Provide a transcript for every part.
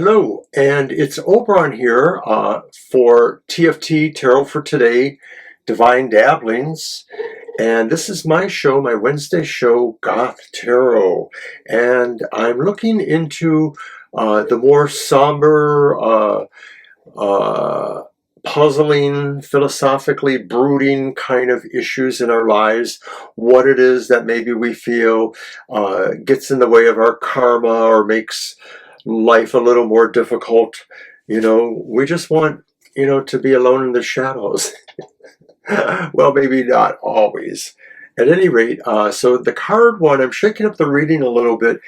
Hello, and it's Oberon here for TFT Tarot for Today, Divine Dabblings. And this is my show, my Wednesday show, Goth Tarot. And I'm looking into the more somber, puzzling, philosophically brooding kind of issues in our lives, what it is that maybe we feel gets in the way of our karma or makes life a little more difficult. We just want, to be alone in the shadows. Well, maybe not always. At any rate, so the card one, I'm shaking up the reading a little bit,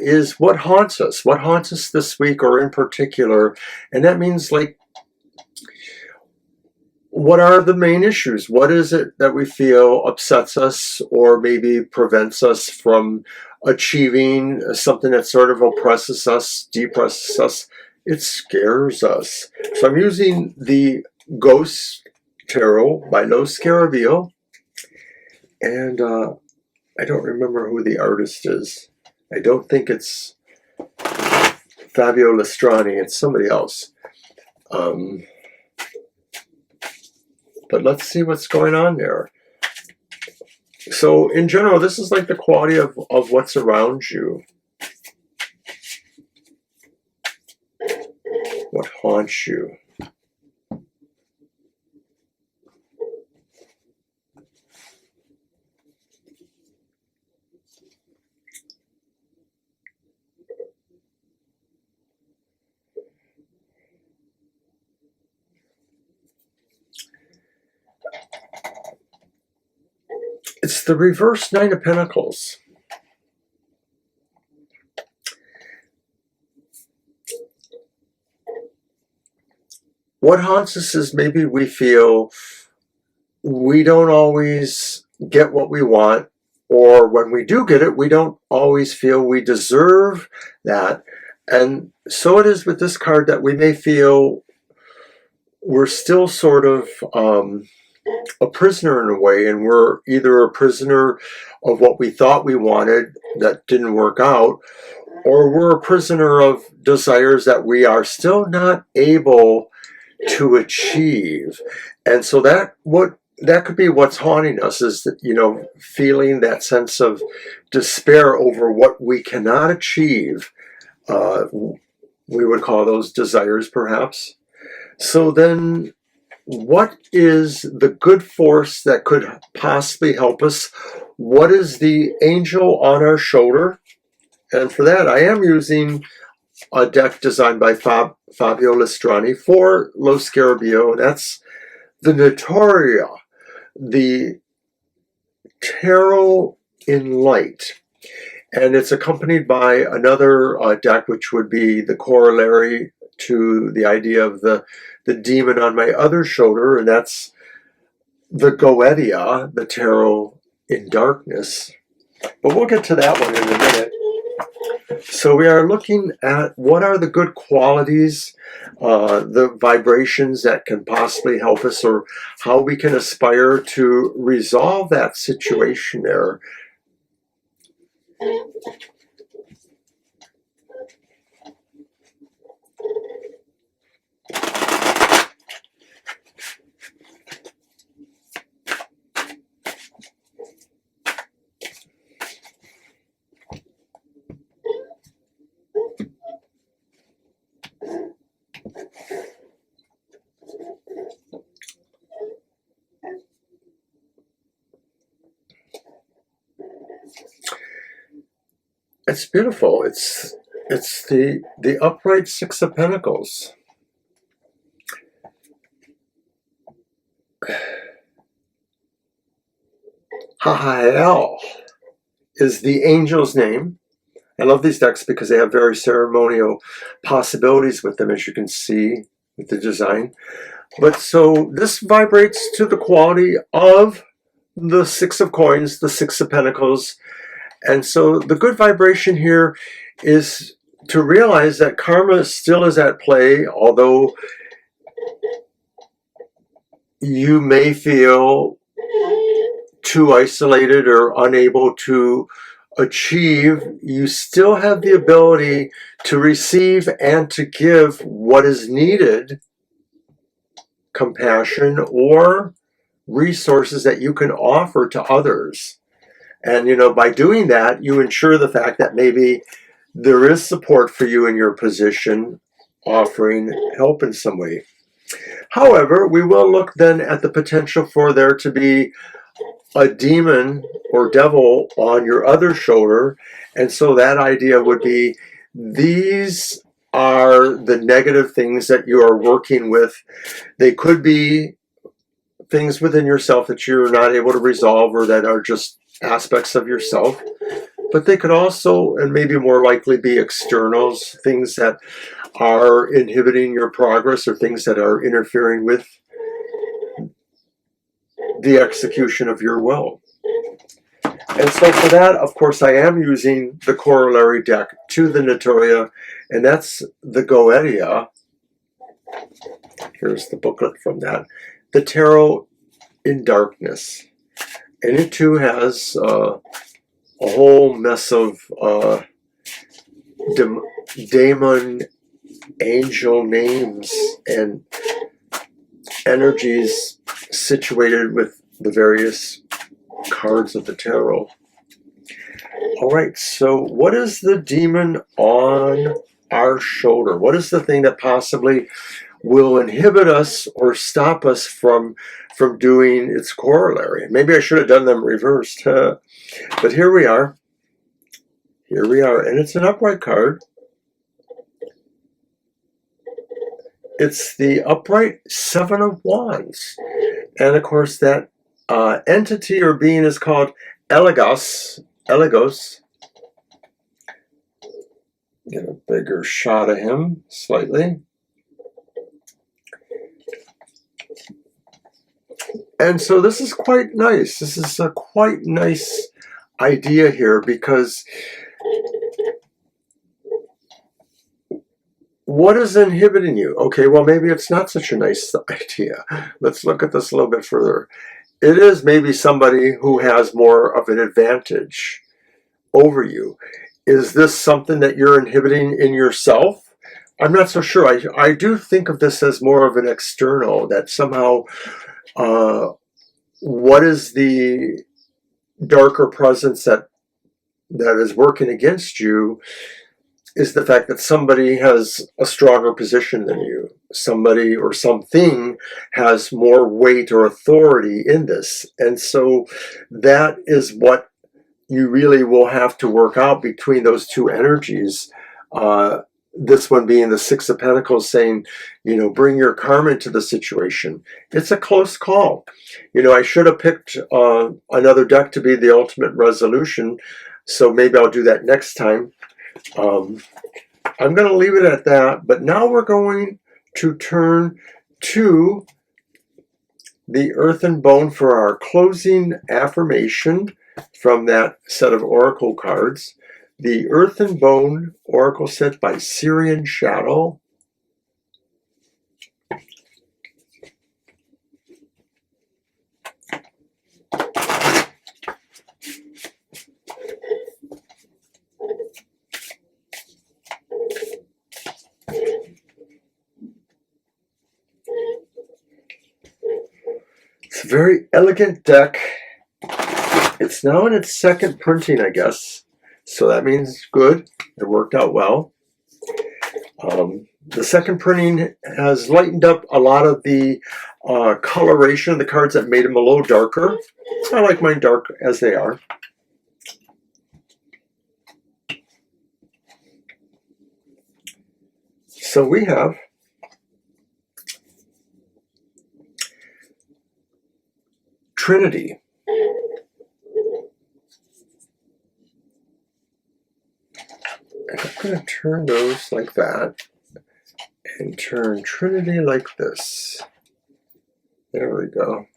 is what haunts us. What haunts us this week or in particular. And that means, like, what are the main issues? What is it that we feel upsets us or maybe prevents us from achieving something that sort of oppresses us, depresses us? It scares us. So I'm using the Goth Tarot by Lo Scarabeo. And I don't remember who the artist is. I don't think it's Fabio Lestrani. It's somebody else. But let's see what's going on there. So in general, this is like the quality of what's around you. What haunts you. It's the reverse Nine of Pentacles. What haunts us is maybe we feel we don't always get what we want, or when we do get it, we don't always feel we deserve that. And so it is with this card that we may feel we're still sort of a prisoner in a way, and we're either a prisoner of what we thought we wanted that didn't work out, or we're a prisoner of desires that we are still not able to achieve. And so that could be what's haunting us, is that, feeling that sense of despair over what we cannot achieve. We would call those desires, perhaps. So then, what is the good force that could possibly help us? What is the angel on our shoulder? And for that, I am using a deck designed by Fabio Lestrani for Lo Scarabeo. And that's the Notoria, the Tarot in Light. And it's accompanied by another deck, which would be the corollary to the idea of the demon on my other shoulder, and that's the Goetia, the Tarot in Darkness. But we'll get to that one in a minute. So we are looking at what are the good qualities, the vibrations that can possibly help us, or how we can aspire to resolve that situation there. It's beautiful. It's the upright Six of Pentacles. Hahael is the angel's name. I love these decks because they have very ceremonial possibilities with them, as you can see with the design. But so this vibrates to the quality of the Six of Coins, the Six of Pentacles. And so the good vibration here is to realize that karma still is at play, although you may feel too isolated or unable to achieve, you still have the ability to receive and to give what is needed, compassion or resources that you can offer to others. And, you know, by doing that, you ensure the fact that maybe there is support for you in your position, offering help in some way. However, we will look then at the potential for there to be a demon or devil on your other shoulder. And so that idea would be, these are the negative things that you are working with. They could be things within yourself that you're not able to resolve or that are just aspects of yourself. But they could also, and maybe more likely, be externals, things that are inhibiting your progress or things that are interfering with the execution of your will. And so for that, of course, I am using the corollary deck to the Notoria, and that's the Goetia. Here's the booklet from that. The Tarot in Darkness. And it too has a whole mess of daemon, angel names and energies situated with the various cards of the tarot. All right, so what is the demon on our shoulder? What is the thing that possibly will inhibit us or stop us from doing its corollary? Maybe I should have done them reversed, but here we are. Here we are, and it's an upright card. It's the upright Seven of Wands. And of course that entity or being is called Elegos. Get a bigger shot of him, slightly. And so this is quite nice. This is a quite nice idea here, because what is inhibiting you? Okay, well, maybe it's not such a nice idea. Let's look at this a little bit further. It is maybe somebody who has more of an advantage over you. Is this something that you're inhibiting in yourself? I'm not so sure. I do think of this as more of an external, that somehow what is the darker presence that is working against you is the fact that somebody has a stronger position than you. Somebody or something has more weight or authority in this. And so that is what you really will have to work out between those two energies. This one being the Six of Pentacles, saying, you know, bring your karma into the situation. It's a close call. You know, I should have picked another deck to be the ultimate resolution, so maybe I'll do that next time. I'm going to leave it at that, but now we're going to turn to the Earth and Bone for our closing affirmation from that set of oracle cards. The Earth and Bone oracle set by Syrian Shadow. It's a very elegant deck. It's now in its second printing, I guess. So that means good. It worked out well. The second printing has lightened up a lot of the coloration of the cards that made them a little darker. I like mine dark as they are. So we have Trinity. And I'm going to turn those like that and turn Trinity like this. There we go.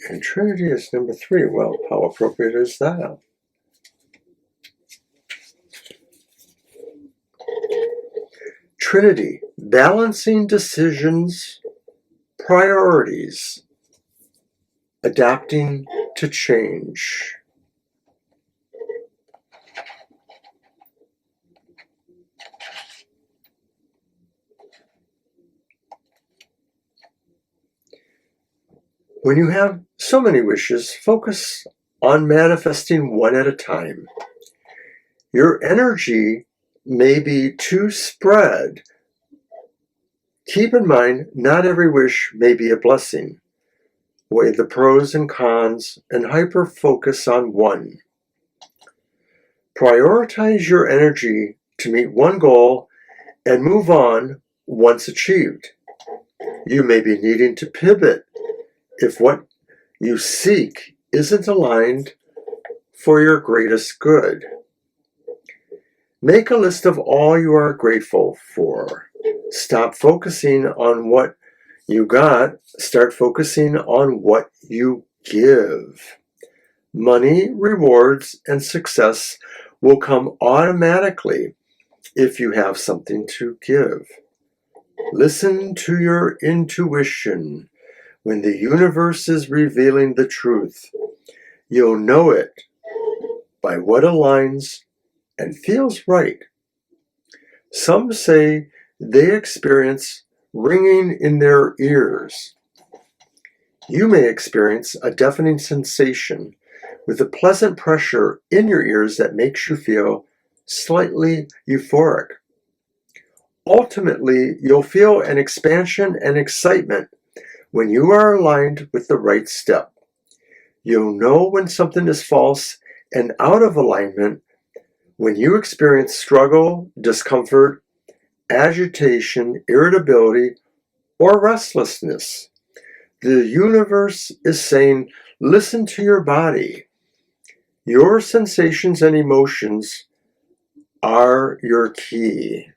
And Trinity is number 3. Well, how appropriate is that? Trinity, balancing decisions, priorities, adapting to change. When you have so many wishes, focus on manifesting one at a time. Your energy may be too spread. Keep in mind, not every wish may be a blessing. Weigh the pros and cons and hyper-focus on one. Prioritize your energy to meet one goal and move on once achieved. You may be needing to pivot if what you seek isn't aligned for your greatest good. Make a list of all you are grateful for. Stop focusing on what you got. Start focusing on what you give. Money, rewards, and success will come automatically if you have something to give. Listen to your intuition. When the universe is revealing the truth, you'll know it by what aligns and feels right. Some say they experience ringing in their ears. You may experience a deafening sensation with a pleasant pressure in your ears that makes you feel slightly euphoric. Ultimately, you'll feel an expansion and excitement when you are aligned with the right step. You'll know when something is false and out of alignment when you experience struggle, discomfort, agitation, irritability, or restlessness. The universe is saying, listen to your body. Your sensations and emotions are your key.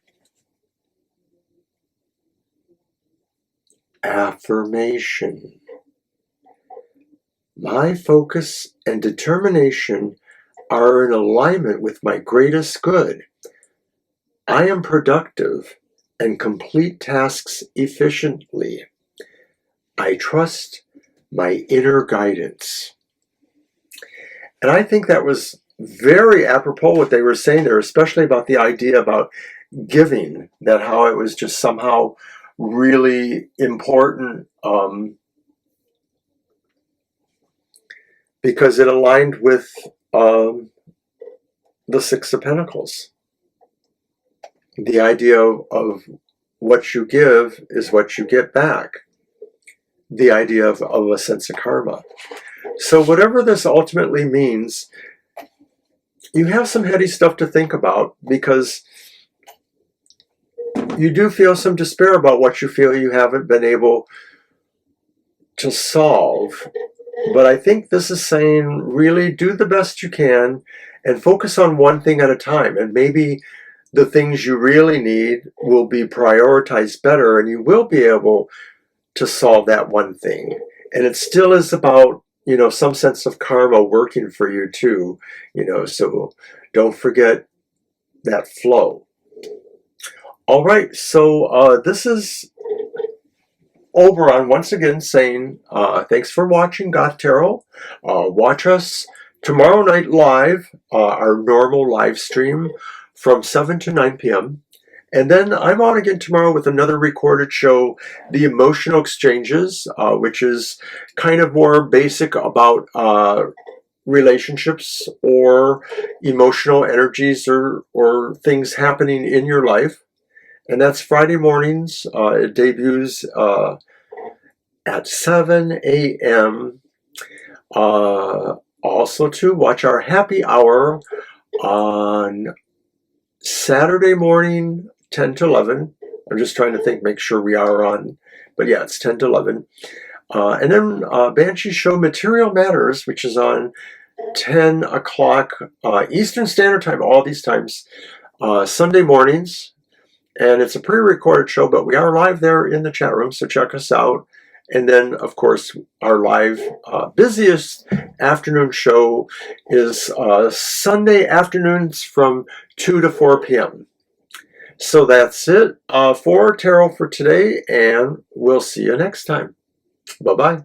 Affirmation. My focus and determination are in alignment with my greatest good. I am productive and complete tasks efficiently. I trust my inner guidance. And I think that was very apropos what they were saying there, especially about the idea about giving, that how it was just somehow really important because it aligned with the Six of Pentacles. The idea of what you give is what you get back. The idea of a sense of karma. So whatever this ultimately means, you have some heady stuff to think about, because you do feel some despair about what you feel you haven't been able to solve. But I think this is saying, really do the best you can and focus on one thing at a time. And maybe the things you really need will be prioritized better, and you will be able to solve that one thing. And it still is about, some sense of karma working for you too, so don't forget that flow. All right, so this is Oberon once again saying, thanks for watching Goth Tarot. Watch us tomorrow night live, our normal live stream from 7 to 9 p.m. And then I'm on again tomorrow with another recorded show, The Emotional Exchanges, which is kind of more basic about relationships or emotional energies or things happening in your life. And that's Friday mornings. It debuts at 7 a.m. Also, to watch our happy hour on Saturday morning, 10 to 11. I'm just trying to make sure we are on. But yeah, it's 10 to 11. And then Banshee Show Material Matters, which is on 10 o'clock Eastern Standard Time, all these times, Sunday mornings. And it's a pre-recorded show, but we are live there in the chat room, so check us out. And then, of course, our live busiest afternoon show is Sunday afternoons from 2 to 4 p.m. So that's it for Tarot for today, and we'll see you next time. Bye-bye.